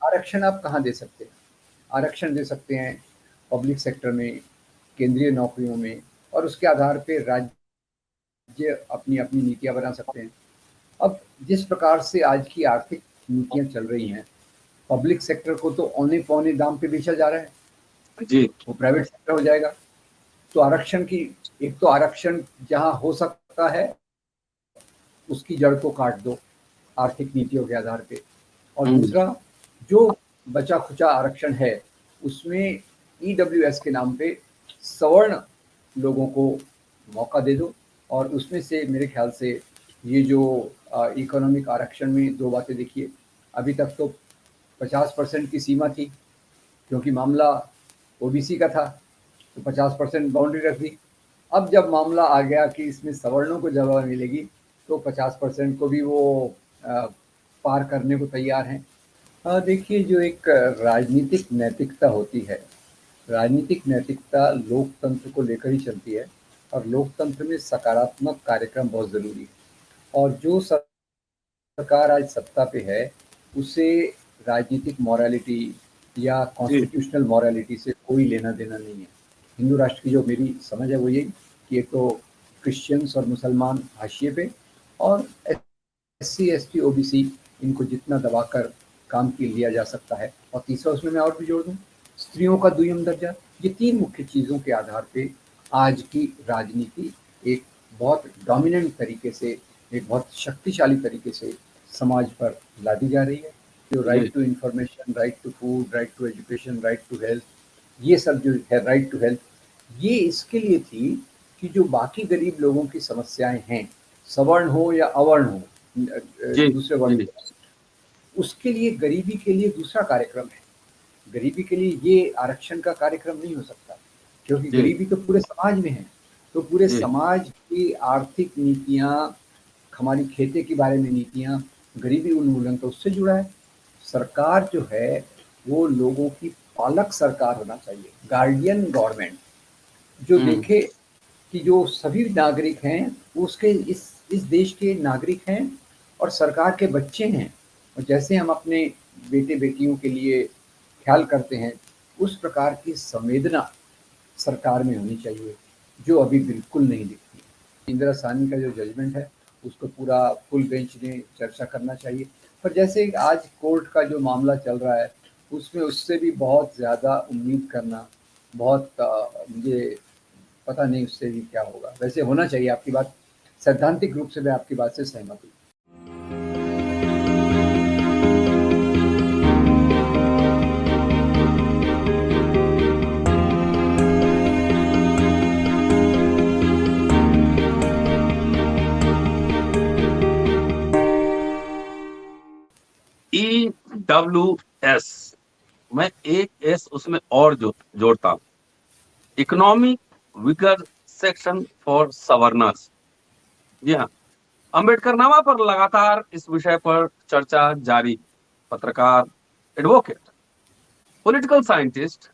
आरक्षण आप कहाँ दे सकते हैं? आरक्षण दे सकते हैं पब्लिक सेक्टर में, केंद्रीय नौकरियों में, और उसके आधार पे राज्य अपनी अपनी नीतियाँ बना सकते हैं। अब जिस प्रकार से आज की आर्थिक नीतियाँ चल रही हैं, पब्लिक सेक्टर को तो औने-पौने दाम पे बेचा जा रहा है, जी वो प्राइवेट सेक्टर हो जाएगा। तो आरक्षण की, एक तो आरक्षण जहाँ हो सकता है उसकी जड़ को काट दो आर्थिक नीतियों के आधार पे। और दूसरा, जो बचा-खुचा आरक्षण है, उसमें ईडब्ल्यूएस के नाम पे सवर्ण लोगों को मौका दे दो। और उसमें से मेरे ख्याल से ये जो इकोनॉमिक आरक्षण में 2 बातें देखिए, अभी तक तो 50% की सीमा थी, क्योंकि मामला ओबीसी का था, तो 50% बाउंड्री रख दी। अब जब मामला आ गया कि इसमें सवर्णों को जगह मिलेगी, तो 50% को भी वो पार करने को तैयार हैं। देखिए, जो एक राजनीतिक नैतिकता होती है, राजनीतिक नैतिकता लोकतंत्र को लेकर ही चलती है, और लोकतंत्र में सकारात्मक कार्यक्रम बहुत ज़रूरी है। और जो सरकार आज सत्ता पे है, उसे राजनीतिक मॉरलिटी या जी कॉन्स्टिट्यूशनल मॉरलिटी से कोई लेना देना नहीं है। हिंदू राष्ट्र की जो मेरी समझ है वो यही कि एक तो क्रिश्चियंस और मुसलमान हाशिए पे, और एससी, एसटी, ओबीसी, इनको जितना दबाकर काम की लिया जा सकता है। और तीसरा उसमें मैं और भी जोड़ दूँ, स्त्रियों का दुय्यम दर्जा। ये 3 मुख्य चीज़ों के आधार पे आज की राजनीति एक बहुत डोमिनेंट तरीके से, एक बहुत शक्तिशाली तरीके से समाज पर लादी जा रही है। जो जी right to information, right to food, right to education, right to health, ये सब जो है, राइट टू हेल्थ, ये इसके लिए थी कि जो बाकी गरीब लोगों की समस्याएं हैं, सवर्ण हो या अवर्ण हो, जी दूसरे वर्ण जी के, उसके लिए, गरीबी के लिए दूसरा कार्यक्रम है। गरीबी के लिए ये आरक्षण का कार्यक्रम नहीं हो सकता, क्योंकि जी गरीबी तो पूरे समाज में है। तो पूरे जी समाज की आर्थिक नीतियाँ, हमारी खेती के बारे में नीतियाँ, गरीबी उन्मूलन तो उससे जुड़ा है। सरकार जो है, वो लोगों की पालक सरकार होना चाहिए, गार्डियन गवर्नमेंट, जो हम्म देखे कि जो सभी नागरिक हैं, वो उसके इस देश के नागरिक हैं और सरकार के बच्चे हैं। और जैसे हम अपने बेटे-बेटियों के लिए ख़्याल करते हैं, उस प्रकार की संवेदना सरकार में होनी चाहिए, जो अभी बिल्कुल नहीं दिखती। इंदिरा साहनी का जो जजमेंट है, उसको पूरा फुल बेंच ने चर्चा करना चाहिए। पर जैसे आज कोर्ट का जो मामला चल रहा है, उसमें उससे भी बहुत ज़्यादा उम्मीद करना, बहुत मुझे पता नहीं उससे भी क्या होगा। वैसे होना चाहिए, आपकी बात सैद्धांतिक रूप से मैं आपकी बात से सहमत हूँ। EWS, मैं एक एस उसमें और जोड़ता हूँ, इकोनॉमिक विगर सेक्शन फॉर सवर्नर्स। जी हाँ, अंबेडकर नामा पर लगातार इस विषय पर चर्चा जारी। पत्रकार, एडवोकेट, पॉलिटिकल साइंटिस्ट,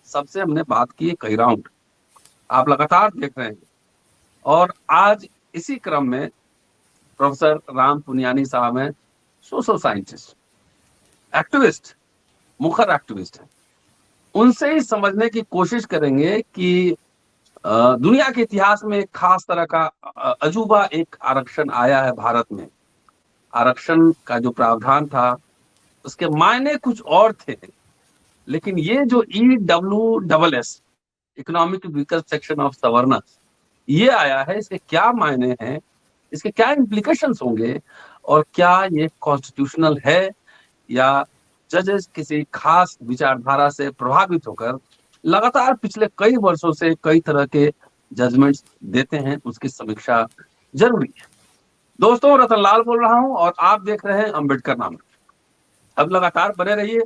सबसे हमने बात की है कई राउंड, आप लगातार देख रहे हैं। और आज इसी क्रम में प्रोफेसर राम पुनियानी साहब हैं, सोशल साइंटिस्ट, एक्टिविस्ट, मुखर एक्टिविस्ट हैं। उनसे ही समझने की कोशिश करेंगे कि दुनिया के इतिहास में एक खास तरह का अजूबा एक आरक्षण आया है भारत में। आरक्षण का जो प्रावधान था उसके मायने कुछ और थे, लेकिन ये जो EWSS, economic weaker section of सवर्नर्स, ये आया है, इसके क्या मायने हैं, इसके क्या इम्प्लीकेशंस होंगे, और क्या ये कॉन्स्टिट्यूशनल है, या जजेस किसी खास विचारधारा से प्रभावित होकर लगातार पिछले कई वर्षों से कई तरह के जजमेंट्स देते हैं, उसकी समीक्षा जरूरी है। दोस्तों, रतनलाल बोल रहा हूं और आप देख रहे हैं अम्बेडकर नामा। अब लगातार बने रहिए,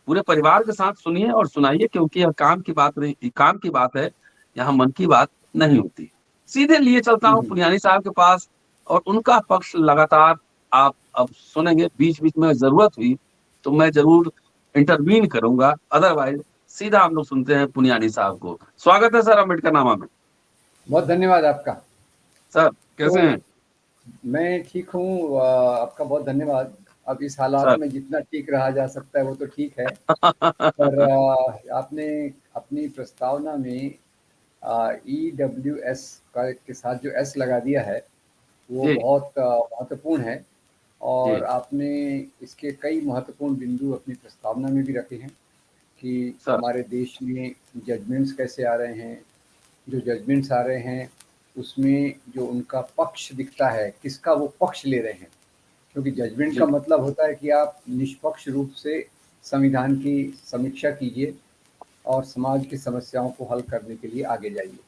पूरे परिवार के साथ सुनिए और सुनाइए, क्योंकि यह काम की बात नहीं, काम की बात है, यहाँ मन की बात नहीं होती। सीधे लिए चलता हूँ पुनियानी साहब के पास, और उनका पक्ष लगातार आप अब सुनेंगे। बीच बीच में जरूरत हुई तो मैं जरूर इंटरवीन करूंगा, अदरवाइज सीधा हम लोग सुनते हैं पुनियानी साहब को। स्वागत है सर अम्बेडकर नामा में। बहुत धन्यवाद आपका। सर कैसे तो हैं? मैं ठीक हूँ, आपका बहुत धन्यवाद। अब इस हालात सर में जितना ठीक रहा जा सकता है वो तो ठीक है, पर आपने अपनी प्रस्तावना में EWS का के साथ जो एस लगा दिया है वो जी बहुत महत्वपूर्ण है, और जी आपने इसके कई महत्वपूर्ण बिंदु अपनी प्रस्तावना में भी रखे हैं कि सर। हमारे देश में जजमेंट्स कैसे आ रहे हैं, जो जजमेंट्स आ रहे हैं उसमें जो उनका पक्ष दिखता है, किसका वो पक्ष ले रहे हैं, क्योंकि जजमेंट का जी मतलब होता है कि आप निष्पक्ष रूप से संविधान की समीक्षा कीजिए और समाज की समस्याओं को हल करने के लिए आगे जाइए। जी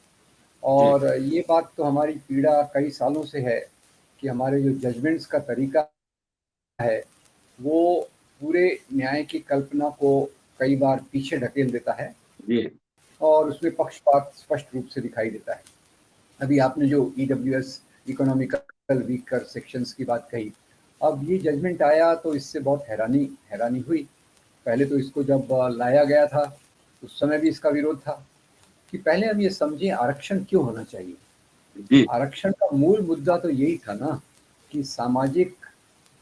और ये बात तो हमारी पीड़ा कई सालों से है कि हमारे जो जजमेंट्स का तरीका है वो पूरे न्याय की कल्पना को कई बार पीछे ढकेल देता है जी और उसमें पक्षपात स्पष्ट रूप से दिखाई देता है। अभी आपने जो EWS इकोनॉमिकल वीकर सेक्शंस की बात कही, अब ये जजमेंट आया तो इससे बहुत हैरानी हैरानी हुई। पहले तो इसको जब लाया गया था उस समय भी इसका विरोध था कि पहले हम ये समझें आरक्षण क्यों होना चाहिए। जी आरक्षण का मूल मुद्दा तो यही था ना कि सामाजिक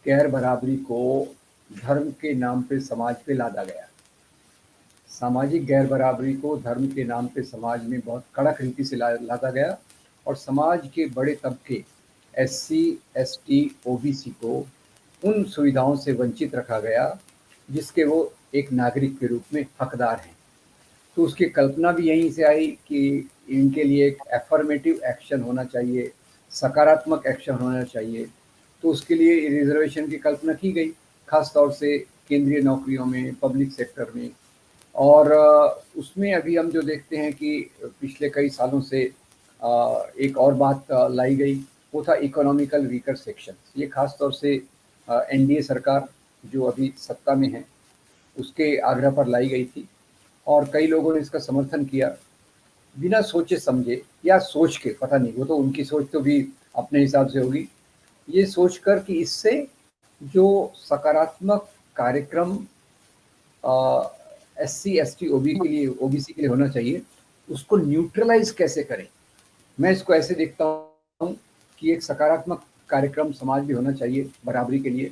गैर बराबरी को धर्म के नाम पे समाज पे लादा गया। सामाजिक गैर बराबरी को धर्म के नाम पे समाज में बहुत कड़क रीति से लादा गया और समाज के बड़े तबके SC ST OBC को उन सुविधाओं से वंचित रखा गया जिसके वो एक नागरिक के रूप में हकदार हैं। तो उसकी कल्पना भी यहीं से आई कि इनके लिए एक एफर्मेटिव एक्शन होना चाहिए, सकारात्मक एक्शन होना चाहिए। तो उसके लिए रिजर्वेशन की कल्पना की गई, खास तौर से केंद्रीय नौकरियों में, पब्लिक सेक्टर में। और उसमें अभी हम जो देखते हैं कि पिछले कई सालों से एक और बात लाई गई, वो था इकोनॉमिकल वीकर सेक्शन। ये खास तौर से NDA सरकार जो अभी सत्ता में है उसके आग्रह पर लाई गई थी और कई लोगों ने इसका समर्थन किया बिना सोचे समझे, या सोच के, पता नहीं, वो तो उनकी सोच तो भी अपने हिसाब से होगी, ये सोचकर कि इससे जो सकारात्मक कार्यक्रम SC ST OBC के लिए होना चाहिए उसको न्यूट्रलाइज कैसे करें। मैं इसको ऐसे देखता हूँ कि एक सकारात्मक कार्यक्रम समाज में होना चाहिए बराबरी के लिए,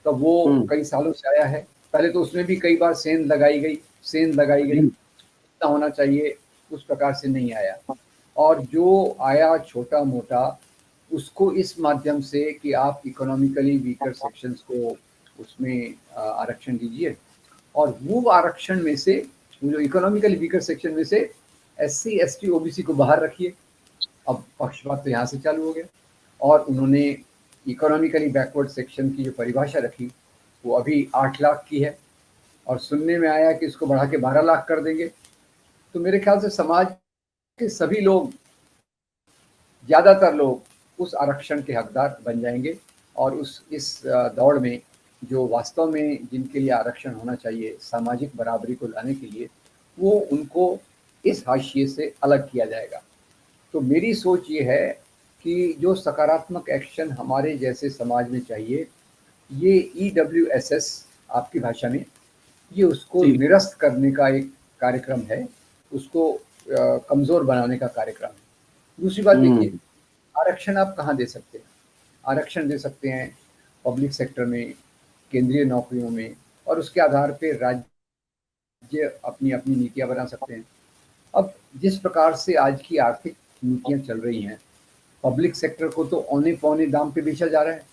तो वो हम्म कई सालों से आया है। पहले तो उसमें भी कई बार सेंध लगाई गई, जी इतना होना चाहिए, उस प्रकार से नहीं आया। और जो आया छोटा मोटा उसको इस माध्यम से कि आप इकोनॉमिकली वीकर सेक्शंस को उसमें आरक्षण दीजिए, और वो आरक्षण में से, वो जो इकोनॉमिकली वीकर सेक्शन में से SC ST OBC को बाहर रखिए। अब पक्षपात तो यहाँ से चालू हो गया और उन्होंने इकोनॉमिकली बैकवर्ड सेक्शन की जो परिभाषा रखी वो अभी 8 लाख की है और सुनने में आया कि इसको बढ़ा के 12 लाख कर देंगे। तो मेरे ख्याल से समाज के सभी लोग, ज़्यादातर लोग उस आरक्षण के हकदार बन जाएंगे और इस दौड़ में जो वास्तव में जिनके लिए आरक्षण होना चाहिए सामाजिक बराबरी को लाने के लिए, वो उनको इस हाशिए से अलग किया जाएगा। तो मेरी सोच ये है कि जो सकारात्मक एक्शन हमारे जैसे समाज में चाहिए, ये EWSS आपकी भाषा में, ये उसको जी निरस्त करने का एक कार्यक्रम है, उसको कमज़ोर बनाने का कार्यक्रम है। दूसरी बात देखिए, हम्म आरक्षण आप कहाँ दे सकते हैं? आरक्षण दे सकते हैं पब्लिक सेक्टर में, केंद्रीय नौकरियों में, और उसके आधार पे राज्य अपनी अपनी नीतियाँ बना सकते हैं। अब जिस प्रकार से आज की आर्थिक नीतियाँ चल रही हैं, पब्लिक सेक्टर को तो औने पौने दाम पे बेचा जा रहा है,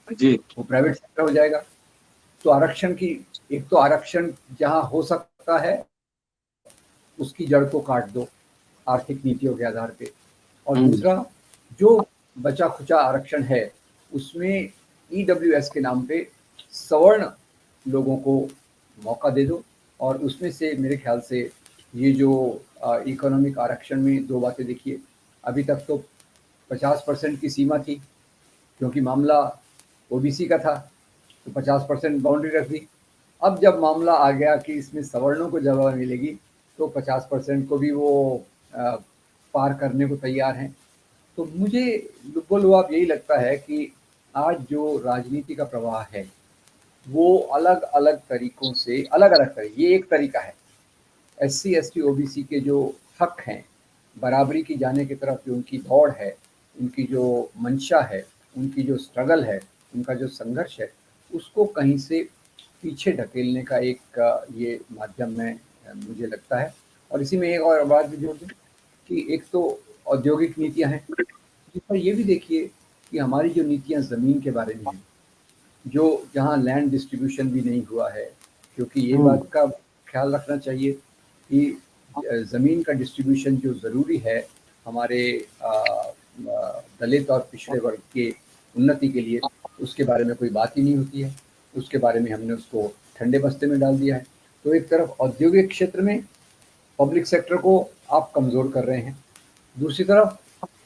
जी वो प्राइवेट सेक्टर हो जाएगा। तो आरक्षण की, एक तो आरक्षण जहाँ हो सकता है उसकी जड़ को काट दो आर्थिक नीतियों के आधार पे, और हम्म दूसरा जो बचा खुचा आरक्षण है उसमें EWS के नाम पे सवर्ण लोगों को मौका दे दो। और उसमें से मेरे ख्याल से ये जो इकोनॉमिक आरक्षण में दो बातें देखिए, अभी तक तो 50% की सीमा थी क्योंकि मामला OBC का था, तो 50% बाउंड्री रख दी। अब जब मामला आ गया कि इसमें सवर्णों को जगह मिलेगी तो 50% को भी वो अ, पार करने को तैयार हैं। तो मुझे लुब्बो-लुआब यही लगता है कि आज जो राजनीति का प्रवाह है वो अलग-अलग तरीकों से, अलग-अलग तरीके, ये एक तरीका है। SC ST OBC के जो हक हैं, बराबरी की जाने की तरफ जो उनकी दौड़ है, उनकी जो मंशा है, उनकी जो स्ट्रगल है, उनका जो संघर्ष है, उसको कहीं से पीछे ढकेलने का एक ये माध्यम में मुझे लगता है। और इसी में एक और बात भी जोड़ दूँ कि एक तो औद्योगिक नीतियाँ हैं, जिस पर ये भी देखिए कि हमारी जो नीतियाँ ज़मीन के बारे में हैं, जो जहाँ लैंड डिस्ट्रीब्यूशन भी नहीं हुआ है, क्योंकि ये बात का ख्याल रखना चाहिए कि ज़मीन का डिस्ट्रीब्यूशन जो ज़रूरी है हमारे दलित और पिछड़े वर्ग के उन्नति के लिए, उसके बारे में कोई बात ही नहीं होती है। उसके बारे में हमने उसको ठंडे बस्ते में डाल दिया है। तो एक तरफ औद्योगिक क्षेत्र में पब्लिक सेक्टर को आप कमज़ोर कर रहे हैं, दूसरी तरफ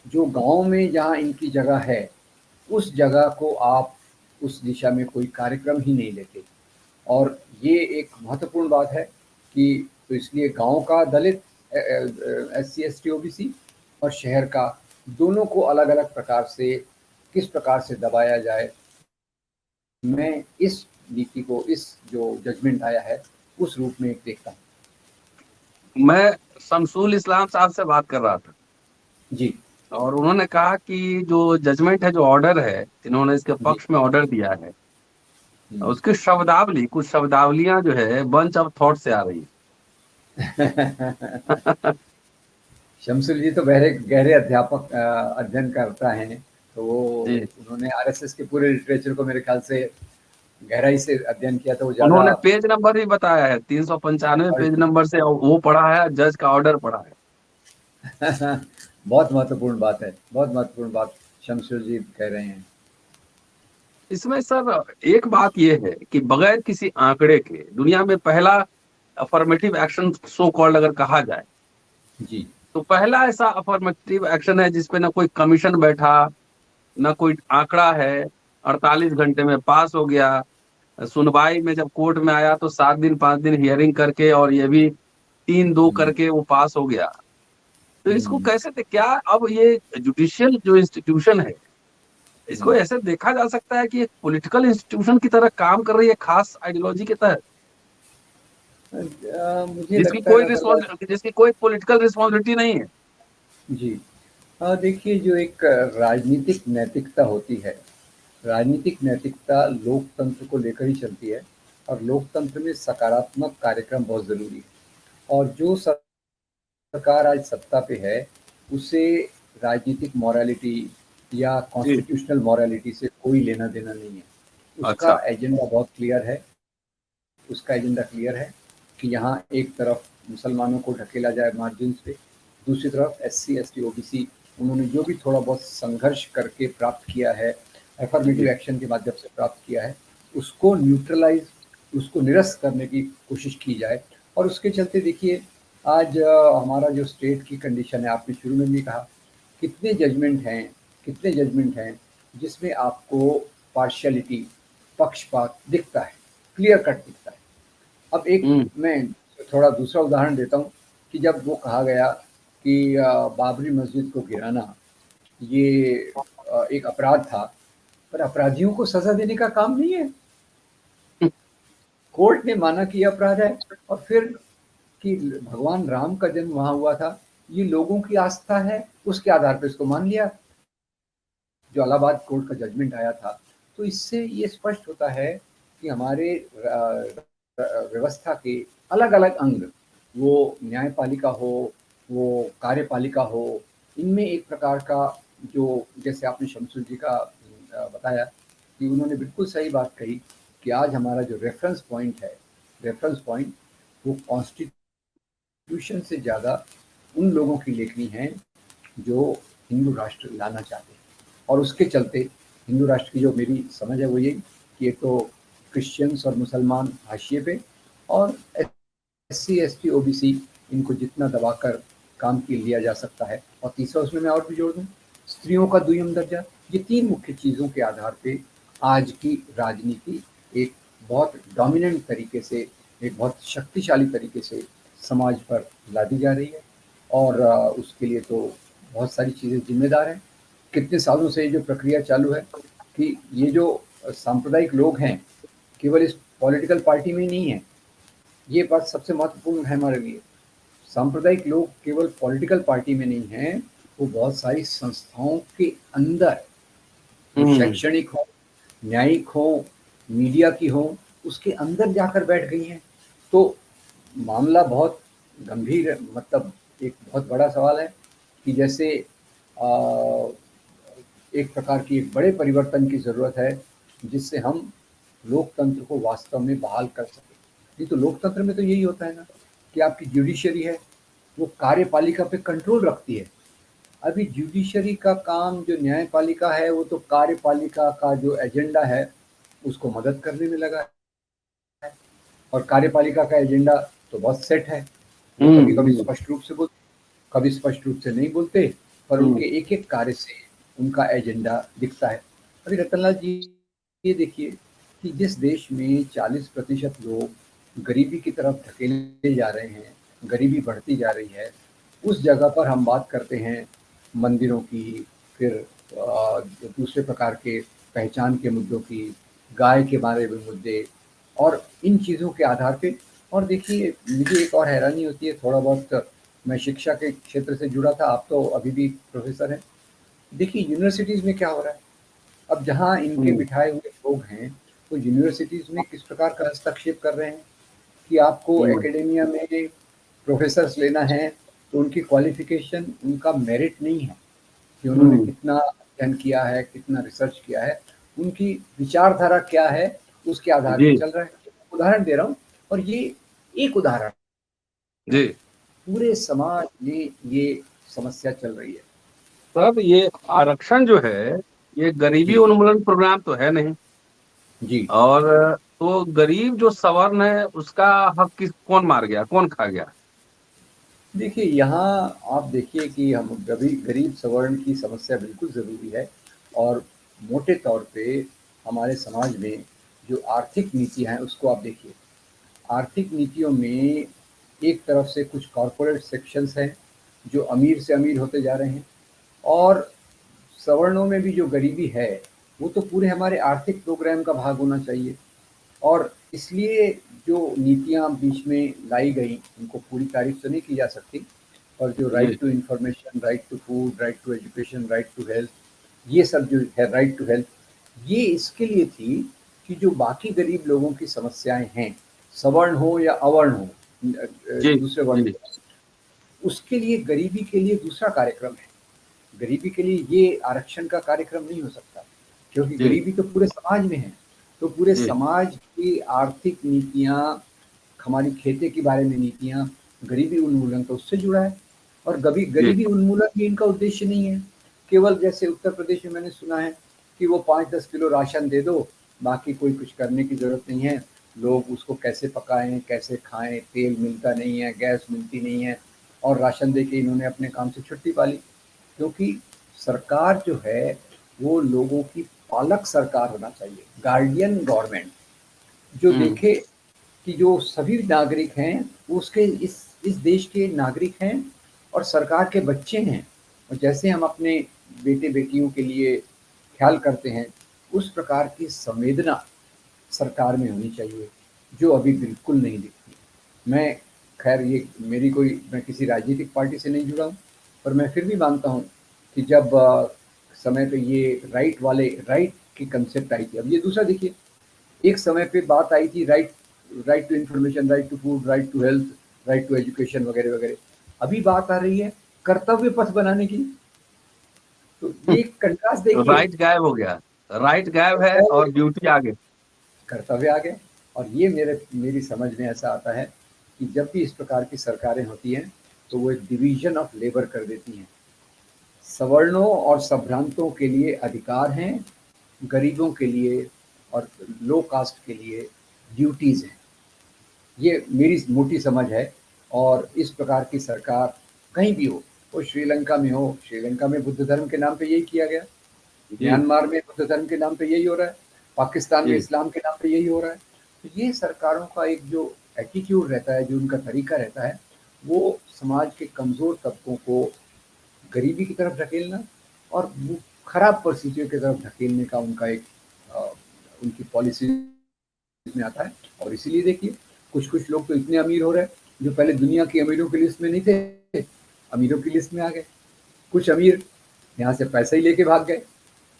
जो गाँव में जहाँ इनकी जगह है, उस जगह को आप उस दिशा में कोई कार्यक्रम ही नहीं लेते। और ये एक महत्वपूर्ण बात है कि तो इसलिए गाँव का दलित एससी, एसटी, ओबीसी और शहर का, दोनों को अलग-अलग प्रकार से किस प्रकार से दबाया जाए, मैं इस नीति को, इस जो जजमेंट आया है, उस रूप में एक देखता हूँ। मैं शमसुल इस्लाम साहब से बात कर रहा था जी, और उन्होंने कहा कि जो जजमेंट है, जो ऑर्डर है, इन्होंने इसके जी। पक्ष में ऑर्डर दिया है, हुँ। उसकी शब्दावली, कुछ शब्दावलियां जो है बंच ऑफ थॉट से आ रही है। शमसुल जी तो गहरे गहरे अध्यापक अध्ययन करता है, तो वो जी, उन्होंने आरएसएस के पूरे लिटरेचर को मेरे ख्याल से गहराई से अध्ययन किया, तो वो ज़्यादा उन्होंने पेज नंबर भी बताया है, 395 पेज नंबर से वो पढ़ा है, जज का ऑर्डर पढ़ा है। बहुत महत्वपूर्ण बात है, बहुत महत्वपूर्ण बात शमसुल जी कह रहे हैं। इसमें सर एक बात ये है कि बगैर किसी आंकड़े के दुनिया में पहला अफर्मेटिव एक्शन सो कॉल्ड अगर कहा जाए, जी। तो पहला ऐसा अफर्मेटिव एक्शन है जिसपे ना कोई कमीशन बैठा, ना कोई आंकड़ा है, 48 घंटे में पास हो गया। सुनवाई में जब कोर्ट में आया तो 7 दिन 5 दिन हियरिंग करके, और ये भी 3-2 हुँ, करके वो पास हो गया। तो इसको हुँ। कैसे थे क्या, अब ये जुडिशियल जो इंस्टीट्यूशन है, इसको हुँ। ऐसे देखा जा सकता है कि एक पॉलिटिकल इंस्टीट्यूशन की तरह काम कर रही है, खास आइडियोलॉजी के तहत, मुझे लगता है नटवरलाल जिसकी कोई पॉलिटिकल रिस्पॉन्सिबिलिटी नहीं है। जी। देखिए, जो एक राजनीतिक नैतिकता होती है, राजनीतिक नैतिकता लोकतंत्र को लेकर ही चलती है, और लोकतंत्र में सकारात्मक कार्यक्रम बहुत ज़रूरी है। और जो सरकार आज सत्ता पे है, उसे राजनीतिक मॉरलिटी या जी। कॉन्स्टिट्यूशनल मॉरलिटी से कोई लेना-देना नहीं है। उसका अच्छा। एजेंडा बहुत क्लियर है, उसका एजेंडा क्लियर है कि यहाँ एक तरफ मुसलमानों को ढकेला जाए मार्जिन्स पे, दूसरी तरफ एससी, एसटी, ओबीसी, उन्होंने जो भी थोड़ा बहुत संघर्ष करके प्राप्त किया है, जी। अफर्मेटिव एक्शन के माध्यम से प्राप्त किया है, उसको न्यूट्रलाइज़, उसको निरस्त करने की कोशिश की जाए। और उसके चलते देखिए, आज हमारा जो स्टेट की कंडीशन है, आपने शुरू में भी कहा, कितने जजमेंट हैं जिसमें आपको पार्शियलिटी, पक्षपात दिखता है, क्लियर कट दिखता है। अब एक हम्म। मैं थोड़ा दूसरा उदाहरण देता हूँ कि जब वो कहा गया कि बाबरी मस्जिद को गिराना ये एक अपराध था, पर अपराधियों को सज़ा देने का काम नहीं है। कोर्ट ने माना कि ये अपराध है, और फिर कि भगवान राम का जन्म वहाँ हुआ था, ये लोगों की आस्था है, उसके आधार पे इसको मान लिया, जो इलाहाबाद कोर्ट का जजमेंट आया था। तो इससे ये स्पष्ट होता है कि हमारे व्यवस्था के अलग-अलग अंग, वो न्यायपालिका हो, वो कार्यपालिका हो, इनमें एक प्रकार का जो, जैसे आपने शमसुल जी का बताया कि उन्होंने बिल्कुल सही बात कही कि आज हमारा जो रेफ़रेंस पॉइंट वो कॉन्स्टिट्यूशन से ज़्यादा उन लोगों की लेखनी है जो हिंदू राष्ट्र लाना चाहते हैं। और उसके चलते हिंदू राष्ट्र की जो मेरी समझ है वो यही कि एक तो क्रिश्चियंस और मुसलमान हाशिए पे, और एससी, एसटी, ओबीसी, इनको जितना दबाकर काम की लिया जा सकता है। और तीसरा उसमें मैं और भी जोड़ दूँ, स्त्रियों का दुय्यम दर्जा। ये 3 मुख्य चीज़ों के आधार पे आज की राजनीति एक बहुत डोमिनेंट तरीके से, एक बहुत शक्तिशाली तरीके से समाज पर लादी जा रही है। और उसके लिए तो बहुत सारी चीज़ें ज़िम्मेदार हैं। कितने सालों से ये जो प्रक्रिया चालू है कि ये जो सांप्रदायिक लोग हैं, केवल इस पॉलिटिकल पार्टी में ही नहीं है। ये बात सबसे महत्वपूर्ण है हमारे लिए। सांप्रदायिक लोग केवल पॉलिटिकल पार्टी में नहीं हैं, वो बहुत सारी संस्थाओं के अंदर, वो हम्म। शैक्षणिक हों, न्यायिक हों, मीडिया की हो, उसके अंदर जाकर बैठ गई हैं। तो मामला बहुत गंभीर, मतलब एक बहुत बड़ा सवाल है कि जैसे अ, एक प्रकार की एक बड़े परिवर्तन की ज़रूरत है, जिससे हम लोकतंत्र को वास्तव में बहाल कर सकें। नहीं तो लोकतंत्र में तो यही होता है ना कि आपकी जुडिशरी है, वो कार्यपालिका पे कंट्रोल रखती है। अभी जुडिशरी का काम, जो न्यायपालिका है, वो तो कार्यपालिका का जो एजेंडा है, उसको मदद करने में लगा है। और कार्यपालिका का एजेंडा तो बहुत सेट है। वो कभी-कभी हम्म, स्पष्ट रूप से बोलते, कभी स्पष्ट रूप से नहीं बोलते, पर हम्म, उनके एक-एक कार्य से उनका एजेंडा दिखता है। अभी रतनलाल जी, ये देखिए कि जिस देश में 40% लोग गरीबी की तरफ धकेले जा रहे हैं, गरीबी बढ़ती जा रही है, उस जगह पर हम बात करते हैं मंदिरों की, फिर दूसरे प्रकार के पहचान के मुद्दों की, गाय के बारे में मुद्दे, और इन चीज़ों के आधार पे। और देखिए, मुझे एक और हैरानी होती है, थोड़ा बहुत मैं शिक्षा के क्षेत्र से जुड़ा था, आप तो अभी भी प्रोफेसर हैं। देखिए यूनिवर्सिटीज़ में क्या हो रहा है, अब जहाँ इनके हम्म, बिठाए हुए लोग हैं, वो यूनिवर्सिटीज़ में किस प्रकार का हस्तक्षेप कर रहे हैं कि आपको हम्म, एकेडेमिया में प्रोफेसर्स लेना है, तो उनकी क्वालिफ़िकेशन, उनका मेरिट नहीं है कि उन्होंने हम्म, कितना अध्ययन किया है, कितना रिसर्च किया है, उनकी विचारधारा क्या है, उसके आधार पे जी, चल रहा है। उदाहरण दे रहा हूँ, और ये एक उदाहरण है, जी। पूरे समाज में ये समस्या चल रही है। तब ये आरक्षण जो है, ये गरीबी जी, उन्मूलन प्रोग्राम तो है नहीं। जी। और तो गरीब जो सवर्ण है, उसका हक कौन मार गया, कौन खा गया? देखिए, यहाँ आप देखिए कि हम गरीब सवर्ण की समस्या बिल्कुल ज़रूरी है, और मोटे तौर पे हमारे समाज में जो आर्थिक नीतियाँ हैं, उसको आप देखिए। आर्थिक नीतियों में एक तरफ से कुछ कॉरपोरेट सेक्शंस हैं, जो अमीर से अमीर होते जा रहे हैं, और सवर्णों में भी जो गरीबी है, वो तो पूरे हमारे आर्थिक प्रोग्राम का भाग होना चाहिए। और इसलिए जो नीतियाँ बीच में लाई गई, उनको पूरी तारीफ तो नहीं की जा सकती, और जो जी, right to information, right to food, right to education, right to health, ये सब जो है, राइट टू हेल्थ, ये इसके लिए थी कि जो बाकी गरीब लोगों की समस्याएं हैं, सवर्ण हो या अवर्ण हो, जी, दूसरे वर्ण जी, के, उसके लिए, गरीबी के लिए दूसरा कार्यक्रम है। गरीबी के लिए ये आरक्षण का कार्यक्रम नहीं हो सकता, क्योंकि जी, गरीबी तो पूरे समाज में है। तो पूरे जी, समाज की आर्थिक नीतियाँ, हमारी खेती के बारे में नीतियाँ, गरीबी उन्मूलन तो उससे जुड़ा है। और जी, गरीबी उन्मूलन भी इनका उद्देश्य नहीं है। केवल जैसे उत्तर प्रदेश में मैंने सुना है कि वो 5-10 किलो राशन दे दो, बाकी कोई कुछ करने की ज़रूरत नहीं है। लोग उसको कैसे पकाएँ, कैसे खाएँ, तेल मिलता नहीं है, गैस मिलती नहीं है, और राशन दे के इन्होंने अपने काम से छुट्टी पा ली। क्योंकि सरकार जो है, वो लोगों की पालक सरकार होना चाहिए, गार्डियन गवर्नमेंट, जो हम्म, देखे कि जो सभी नागरिक हैं, वो उसके इस देश के नागरिक हैं, और सरकार के बच्चे हैं। और जैसे हम अपने बेटे बेटियों के लिए ख्याल करते हैं, उस प्रकार की संवेदना सरकार में होनी चाहिए, जो अभी बिल्कुल नहीं दिखती। मैं, खैर ये मेरी कोई, मैं किसी राजनीतिक पार्टी से नहीं जुड़ा हूँ, पर मैं फिर भी मानता हूँ कि जब समय पे ये राइट की कंसेप्ट आई थी। अब ये दूसरा देखिए, एक समय पे बात आई थी right, right to information, right to food, right to health, right to education, वगैरह वगैरह। अभी बात आ रही है कर्तव्य पथ बनाने की। तो ये कंट्रास्ट देखिए। राइट गायब हो गया। राइट गायब है और ड्यूटी आगे। कर्तव्य आ गए। और ये मेरी समझ में ऐसा आता है कि जब भी इस प्रकार की सरकारें होती हैं, तो वो एक डिवीजन ऑफ लेबर कर देती हैं। सवर्णों और संभ्रांतों के लिए अधिकार हैं, गरीबों के लिए और लो कास्ट के लिए ड्यूटीज़ हैं। ये मेरी मोटी समझ है। और इस प्रकार की सरकार कहीं भी हो, वो श्रीलंका में हो, श्रीलंका में बुद्ध धर्म के नाम पे यही किया गया, जी, म्यांमार में बुद्ध धर्म के नाम पे यही हो रहा है, पाकिस्तान में जी, इस्लाम के नाम पे यही हो रहा है। तो ये सरकारों का एक जो एटीट्यूड रहता है, जो उनका तरीका रहता है, वो समाज के कमज़ोर तबकों को गरीबी की तरफ ढकेलना, और वो खराब परिस्थितियों की तरफ ढकेलने का उनका एक अ, उनकी पॉलिसी में आता है। और इसीलिए देखिए, कुछ-कुछ लोग तो इतने अमीर हो रहे हैं, जो पहले दुनिया की अमीरों की लिस्ट में नहीं थे, अमीरों की लिस्ट में आ गए। कुछ अमीर यहाँ से पैसे ही लेके भाग गए।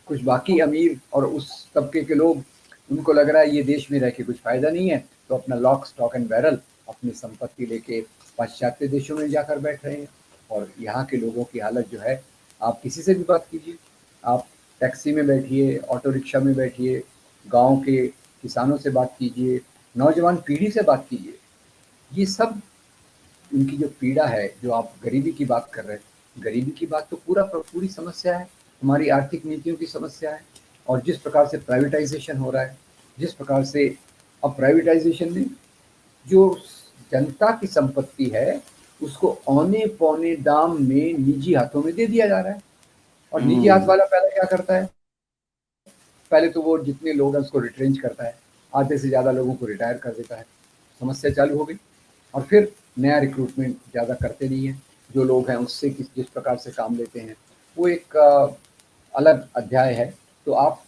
कुछ बाकी अमीर और उस तबके के लोग उनको लग रहा है ये देश में रह के कुछ फायदा नहीं है, तो अपना लॉक स्टॉक एंड बैरल अपनी संपत्ति लेके पाश्चात्य देशों में जाकर बैठ रहे हैं। और यहाँ के लोगों की हालत जो है, आप किसी से भी बात कीजिए, आप टैक्सी में बैठिए, ऑटो रिक्शा में बैठिए, गांव के किसानों से बात कीजिए, नौजवान पीढ़ी से बात कीजिए, ये सब उनकी जो पीड़ा है, जो आप गरीबी की बात कर रहे हैं, गरीबी की बात तो पूरी समस्या है, हमारी आर्थिक नीतियों की समस्या है। और जिस प्रकार से प्राइवेटाइजेशन हो रहा है, जिस प्रकार से अब प्राइवेटाइजेशन में जो जनता की संपत्ति है उसको औने पौने दाम में निजी हाथों में दे दिया जा रहा है। और निजी हाथ वाला पहले क्या करता है, पहले तो वो जितने लोग हैं उसको रिट्रेंच करता है, आधे से ज़्यादा लोगों को रिटायर कर देता है, समस्या चालू हो गई। और फिर नया रिक्रूटमेंट ज़्यादा करते नहीं है, जो लोग हैं उससे जिस प्रकार से काम लेते हैं वो एक अलग अध्याय है। तो आप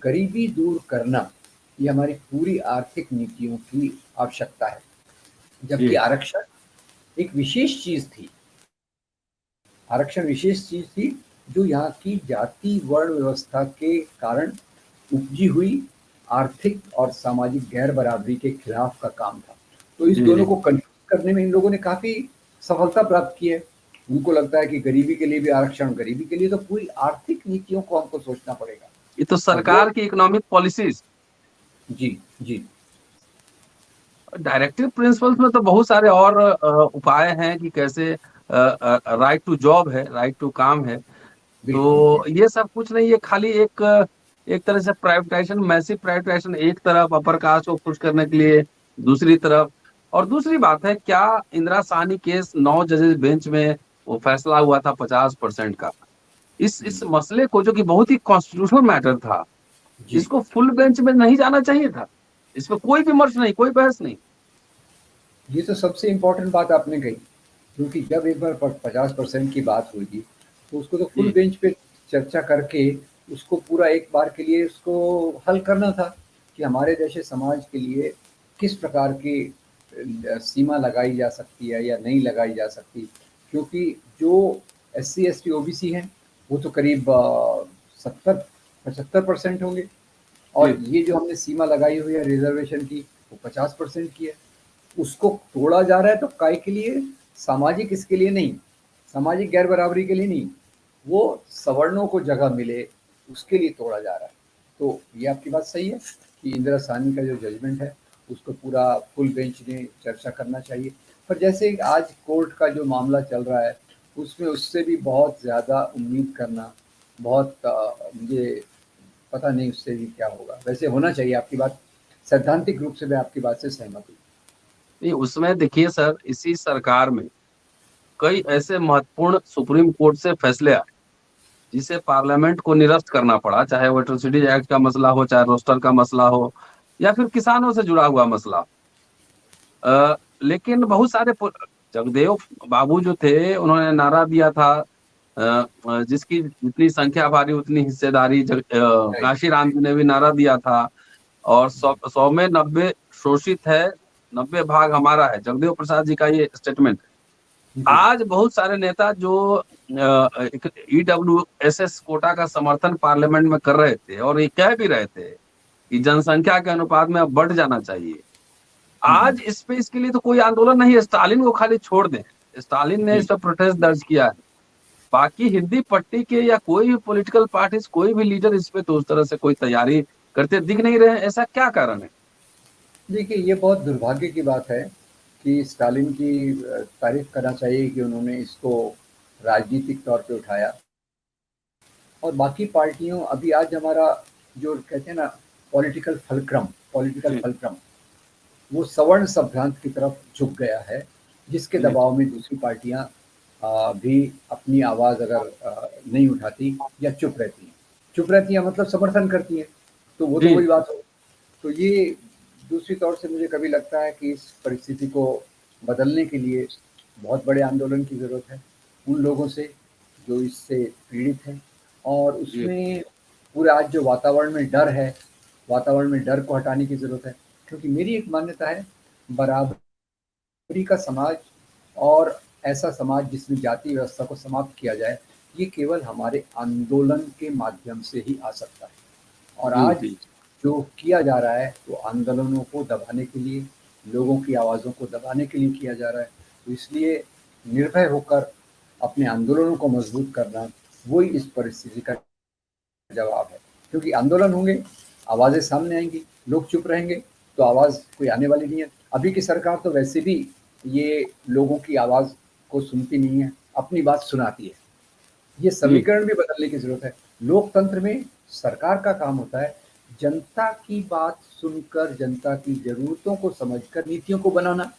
गरीबी दूर करना, ये हमारी पूरी आर्थिक नीतियों की आवश्यकता है। जबकि आरक्षण एक विशेष चीज़ थी, आरक्षण विशेष चीज़ थी जो यहाँ की जाति वर्ण व्यवस्था के कारण उपजी हुई आर्थिक और सामाजिक गैर बराबरी के खिलाफ का काम था। तो इस दोनों को कंफ्यूज करने में इन लोगों ने काफ़ी सफलता प्राप्त की है। उनको लगता है कि गरीबी के लिए भी आरक्षण, गरीबी के लिए तो पूरी आर्थिक नीतियों को हमको सोचना पड़ेगा। ये तो सरकार की इकोनॉमिक पॉलिसीज। जी जी। डायरेक्टिव प्रिंसिपल्स में तो बहुत सारे और उपाय हैं कि कैसे राइट टू जॉब है, राइट टू काम है, तो ये सब कुछ नहीं, ये खाली एक तरह से प्राइवेटाइजेशन, मैसिव प्राइवेटाइजेशन, एक तरफ अपर कास्ट को खुश करने के लिए, दूसरी तरफ। और दूसरी बात है, क्या इंदिरा साहनी केस 9 जजेस बेंच में वो फैसला हुआ था 50% का, इस मसले को जो कि बहुत ही कॉन्स्टिट्यूशनल मैटर था, इसको फुल बेंच में नहीं जाना चाहिए था, इसमें कोई विमर्श नहीं, कोई बहस नहीं। ये तो सबसे इम्पोर्टेंट बात आपने कही, क्योंकि जब एक बार 50% की बात हुई तो उसको तो फुल बेंच पे चर्चा करके उसको पूरा एक बार के लिए उसको हल करना था कि हमारे जैसे समाज के लिए किस प्रकार की सीमा लगाई जा सकती है या नहीं लगाई जा सकती। क्योंकि जो SC ST OBC हैं वो तो करीब 70-75% होंगे, और ये जो हमने सीमा लगाई हुई है रिजर्वेशन की वो 50% की है। उसको तोड़ा जा रहा है तो काय के लिए, सामाजिक इसके लिए नहीं, सामाजिक गैर बराबरी के लिए नहीं, वो सवर्णों को जगह मिले उसके लिए तोड़ा जा रहा है। तो ये आपकी बात सही है कि इंदिरा साहनी का जो जजमेंट है उसको पूरा फुल बेंच ने चर्चा करना चाहिए। पर जैसे आज कोर्ट का जो मामला चल रहा है उसमें उससे भी बहुत ज़्यादा उम्मीद करना, बहुत मुझे पता नहीं उससे भी क्या होगा। वैसे होना चाहिए, आपकी बात सैद्धांतिक रूप से मैं आपकी बात से सहमत हूँ। नहीं, उसमें देखिए सर, इसी सरकार में कई ऐसे महत्वपूर्ण सुप्रीम कोर्ट से फैसले आए जिसे पार्लियामेंट को निरस्त करना पड़ा, चाहे वो एट्रोसिटी एक्ट का मसला हो, चाहे रोस्टर का मसला हो, या फिर किसानों से जुड़ा हुआ मसला। लेकिन बहुत सारे जगदेव बाबू जो थे उन्होंने नारा दिया था, जिसकी जितनी संख्या भारी उतनी हिस्सेदारी, काशीराम जी ने भी नारा दिया था, और 100 में 90 शोषित है, 90 भाग हमारा है, जगदेव प्रसाद जी का ये स्टेटमेंट। आज बहुत सारे नेता जो EWSS कोटा का समर्थन पार्लियामेंट में कर रहे थे और ये कह भी रहे थे कि जनसंख्या के अनुपात में अब बढ़ जाना चाहिए, आज इस पे इसके लिए तो कोई आंदोलन नहीं है। स्टालिन को खाली छोड़ दें, स्टालिन ने इस पर प्रोटेस्ट दर्ज किया है, बाकी हिंदी पट्टी के या कोई भी पॉलिटिकल पार्टी, कोई भी लीडर इस पे तो उस तरह से कोई तैयारी करते दिख नहीं रहे। ऐसा क्या कारण है? देखिए, ये बहुत दुर्भाग्य की बात है कि स्टालिन की तारीफ करना चाहिए कि उन्होंने इसको राजनीतिक तौर पे उठाया, और बाकी पार्टियों, अभी आज हमारा जो कहते हैं ना पॉलिटिकल फलक्रम, वो सवर्ण सभ्रांत की तरफ झुक गया है, जिसके दबाव में दूसरी पार्टियां भी अपनी आवाज़ अगर नहीं उठाती या चुप रहती हैं मतलब समर्थन करती हैं, तो वो तो वही बात हो। तो ये दूसरी तौर से मुझे कभी लगता है कि इस परिस्थिति को बदलने के लिए बहुत बड़े आंदोलन की ज़रूरत है उन लोगों से जो इससे पीड़ित हैं। और उसमें पूरे आज जो वातावरण में डर है, वातावरण में डर को हटाने की ज़रूरत है। क्योंकि मेरी एक मान्यता है, बराबरी का समाज और ऐसा समाज जिसमें जाति व्यवस्था को समाप्त किया जाए, ये केवल हमारे आंदोलन के माध्यम से ही आ सकता है। और आज जो किया जा रहा है वो आंदोलनों को दबाने के लिए, लोगों की आवाज़ों को दबाने के लिए किया जा रहा है। तो इसलिए निर्भय होकर अपने आंदोलनों को मजबूत करना वही इस परिस्थिति का जवाब है। क्योंकि आंदोलन होंगे, आवाज़ें सामने आएंगी, लोग चुप रहेंगे तो आवाज़ कोई आने वाली नहीं है। अभी की सरकार तो वैसे भी ये लोगों की आवाज़ को सुनती नहीं है, अपनी बात सुनाती है। ये समीकरण भी बदलने की ज़रूरत है। लोकतंत्र में सरकार का काम होता है जनता की बात सुनकर, जनता की ज़रूरतों को समझकर नीतियों को बनाना।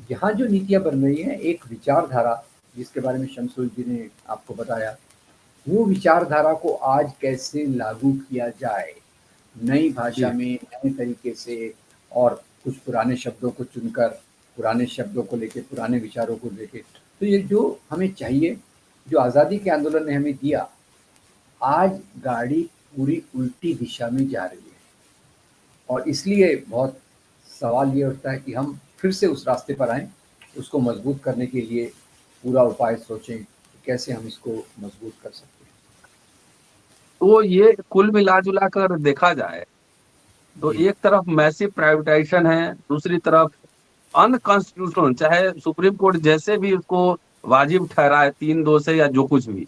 यहाँ जो नीतियाँ बन रही हैं, एक विचारधारा जिसके बारे में शमसुल जी ने आपको बताया, वो विचारधारा को आज कैसे लागू किया जाए, नई भाषा में, नए तरीके से, और कुछ पुराने शब्दों को चुनकर, पुराने शब्दों को लेके, पुराने विचारों को लेके। तो ये जो हमें चाहिए, जो आज़ादी के आंदोलन ने हमें दिया, आज गाड़ी पूरी उल्टी दिशा में जा रही है। और इसलिए बहुत सवाल ये उठता है कि हम फिर से उस रास्ते पर आएँ, उसको मजबूत करने के लिए पूरा उपाय सोचें कि कैसे हम इसको मजबूत कर सकते हैं। तो ये कुल मिला-जुला कर देखा जाए तो जी। एक तरफ मैसिव प्राइवेटाइजेशन है, दूसरी तरफ अनकॉन्स्टिट्यूशनल, चाहे सुप्रीम कोर्ट जैसे भी उसको वाजिब ठहराए 3-2 से या जो कुछ भी,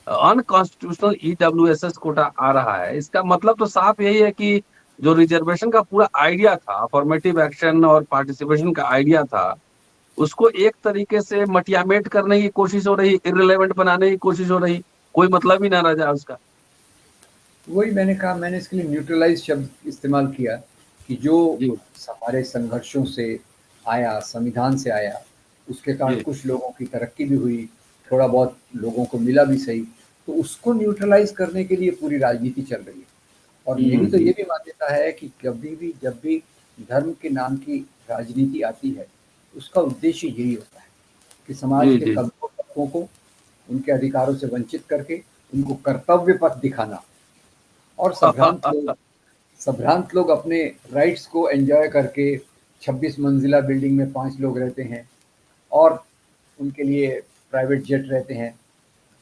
अनकॉन्स्टिट्यूशनल ईडब्ल्यूएसएस कोटा आ रहा है। इसका मतलब तो साफ यही है कि जो रिजर्वेशन का पूरा आइडिया था, अफर्मेटिव एक्शन और पार्टिसिपेशन का आइडिया था, उसको एक तरीके से मटियामेट करने की कोशिश हो रही, इर्रेलेवेंट बनाने की कोशिश हो रही, कोई मतलब ही ना रह जाए उसका। वही मैंने कहा, मैंने इसके लिए न्यूट्रलाइज शब्द इस्तेमाल किया कि जो जी, हमारे संघर्षों से आया, संविधान से आया, उसके कारण जी, कुछ लोगों की तरक्की भी हुई, थोड़ा बहुत लोगों को मिला भी सही, तो उसको न्यूट्रलाइज करने के लिए पूरी राजनीति चल रही है। और मेरी तो ये भी मान्यता है कि कभी भी जब भी धर्म के नाम की राजनीति आती है, उसका उद्देश्य यही होता है कि समाज जी, के जी। कमजोर तबकों को उनके अधिकारों से वंचित करके उनको कर्तव्य पथ दिखाना, और संभ्रांत लोग अपने राइट्स को एंजॉय करके 26 मंजिला बिल्डिंग में 5 लोग रहते हैं और उनके लिए प्राइवेट जेट रहते हैं।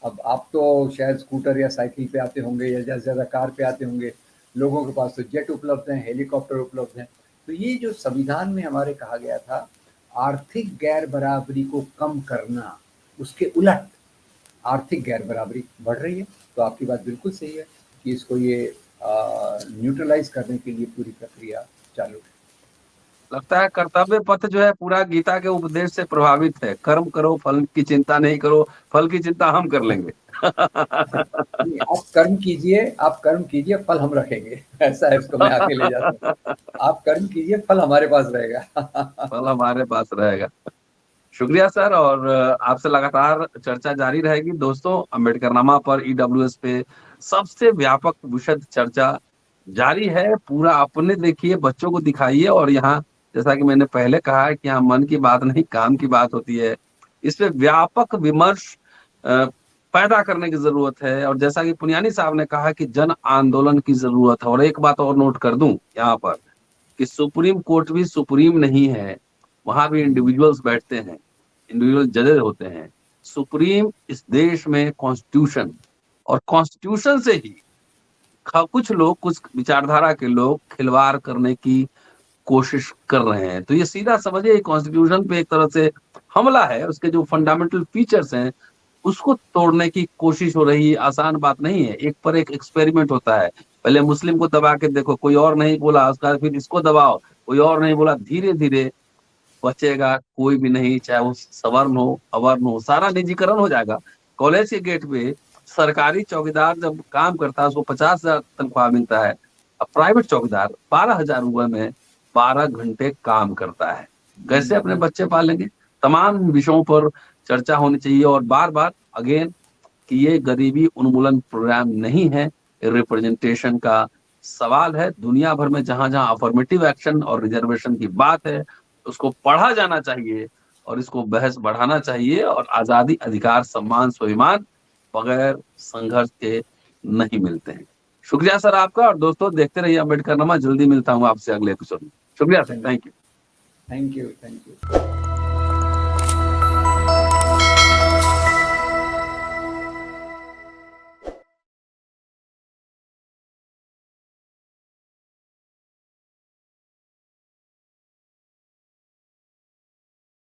अब आप तो शायद स्कूटर या साइकिल पे आते होंगे या ज़्यादा से ज़्यादा कार पे आते होंगे, लोगों के पास तो जेट उपलब्ध हैं, हेलीकॉप्टर उपलब्ध हैं। तो ये जो संविधान में हमारे कहा गया था, आर्थिक गैर बराबरी को कम करना, उसके उलट आर्थिक गैर बराबरी बढ़ रही है। तो आपकी बात बिल्कुल सही है कि इसको ये न्यूट्रलाइज करने के लिए पूरी प्रक्रिया चालू है। लगता है कर्तव्य पथ जो है पूरा गीता के उपदेश से प्रभावित है। कर्म करो, फल की चिंता नहीं करो, फल की चिंता हम कर लेंगे। नहीं, आप कर्म कीजिए, फल हम रखेंगे। ऐसा है, इसको मैं आगे ले जाता हूँ। आप कर्म कीजिए, फल हमारे पास रहेगा। फल हमारे पास रहेगा। शुक्रिया सर, और आपसे लगातार चर्चा जारी रहेगी। दोस्तों, अम्बेडकरनामा पर ईडब्ल्यूएस पे सबसे व्यापक विशद चर्चा जारी है। पूरा अपने देखिए, बच्चों को दिखाइए, और यहाँ जैसा कि मैंने पहले कहा है कि यहाँ मन की बात नहीं काम की बात होती है। इस पे व्यापक विमर्श पैदा करने की जरूरत है, और जैसा कि पुनियानी साहब ने कहा कि जन आंदोलन की जरूरत है। और एक बात और नोट कर दूं यहाँ पर कि सुप्रीम कोर्ट भी सुप्रीम नहीं है, वहां भी इंडिविजुअल्स बैठते हैं, इंडिविजुअल जजेस होते हैं। सुप्रीम इस देश में कॉन्स्टिट्यूशन, और कॉन्स्टिट्यूशन से ही कुछ लोग, कुछ विचारधारा के लोग खिलवाड़ करने की कोशिश कर रहे हैं। तो ये सीधा समझिए कॉन्स्टिट्यूशन पे एक तरह से हमला है, उसके जो फंडामेंटल फीचर्स हैं उसको तोड़ने की कोशिश हो रही है। आसान बात नहीं है, एक पर एक एक्सपेरिमेंट होता है। पहले मुस्लिम को दबा के देखो, कोई और नहीं बोला, उसका फिर इसको दबाओ, कोई और नहीं बोला, धीरे धीरे बचेगा कोई भी नहीं, चाहे वो सवर्ण हो अवर्ण हो, सारा निजीकरण हो जाएगा। कॉलेज के गेट पे सरकारी चौकीदार जब काम करता है उसको 50,000 तनख्वाह मिलता है, अब प्राइवेट चौकीदार 12,000 रुपए में 12 घंटे काम करता है। कैसे अपने बच्चे पालेंगे? तमाम विषयों पर चर्चा होनी चाहिए, और बार बार अगेन कि ये गरीबी उन्मूलन प्रोग्राम नहीं है, रिप्रेजेंटेशन का सवाल है। दुनिया भर में जहां जहां अफर्मेटिव एक्शन और रिजर्वेशन की बात है, उसको पढ़ा जाना चाहिए और इसको बहस बढ़ाना चाहिए। और आजादी, अधिकार, सम्मान, स्वाभिमान बगैर संघर्ष के नहीं मिलते हैं। शुक्रिया सर आपका, और दोस्तों देखते रहिए अम्बेडकरनामा। जल्दी मिलता हूँ आपसे अगले एपिसोड में। शुक्रिया sir, thank you. Thank you.